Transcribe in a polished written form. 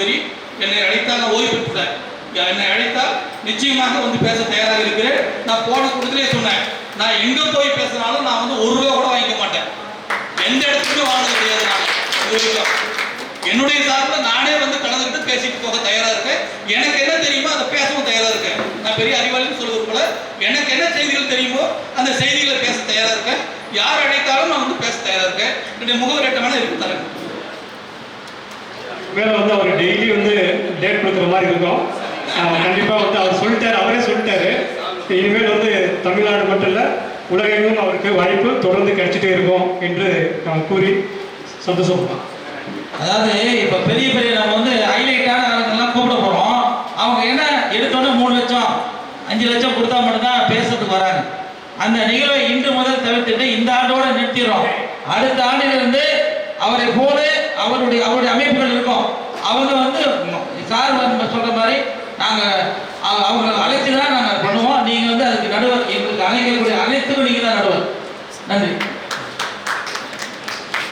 சரி, என்னை அழைத்தால் நான் ஓய்வு பெற்றுட்டேன். என்னை அழைத்தால் நிச்சயமாக வந்து பேச தயாராக இருக்கிறேன். நான் போன கூட்டத்திலே சொன்னேன், நான் எங்க போய் பேசினாலும் நான் வந்து ஒரு ரூபா கூட வாங்கிக்க மாட்டேன். எந்த இடத்துக்குமே வாங்கினது கிடையாது. நான் என்னுடைய சார்பில் நானே வந்து கலந்துக்கிட்டு பேசிட்டு போக தயாரா இருக்கேன். எனக்கு என்ன தெரியுமோ அதை பேசவும் தயாரா இருக்கேன். நான் பெரிய அறிவாளின்னு சொல்வது போல எனக்கு என்ன செய்திகள் தெரியுமோ அந்த செய்திகளை பேச தயாரா இருக்கேன். யார் அழைத்தாலும் நான் வந்து பேச தயாரா இருக்கேன். என்னுடைய முகவரட்டமான இருக்கு தரேன். மேல வந்து அவர் டெய்லி வந்து டேட் கொடுக்குற மாதிரி இருக்கும். கண்டிப்பா வந்து அவர் சொல்லிட்டாரு, அவரே சொல்லிட்டாரு, இனிமேல் வந்து தமிழ்நாடு மட்டும் இல்ல உலகெங்கும் அவருக்கு வாய்ப்பு தொடர்ந்து கிடைச்சிட்டே இருக்கும் என்று நான் கூறி சந்தோஷப்படுறோம். அதாவது இப்போ பெரிய பெரிய நம்ம வந்து ஹைலைட்டான ஆளுங்கெல்லாம் கூப்பிட போகிறோம். அவங்க என்ன எடுத்தோன்னே 3 லட்சம் 5 லட்சம் கொடுத்தா மட்டும்தான் பேசுறதுக்கு வராங்க. அந்த நிகழ்வை இன்று முதல் தவிர்த்துட்டு இந்த ஆண்டோட நிறுத்திடுறோம். அடுத்த ஆண்டிலிருந்து அவரை போல அவருடைய அமைப்புகள் இருக்கும். அவங்க வந்து சார் சொல்ற மாதிரி நாங்கள் அவங்க அழைச்சி தான் நாங்கள் பண்ணுவோம். நீங்கள் வந்து அதுக்கு நடுவர், எங்களுக்கு அனைவருடைய அனைத்துக்கும் நீங்கள் தான் நடுவர். நன்றி.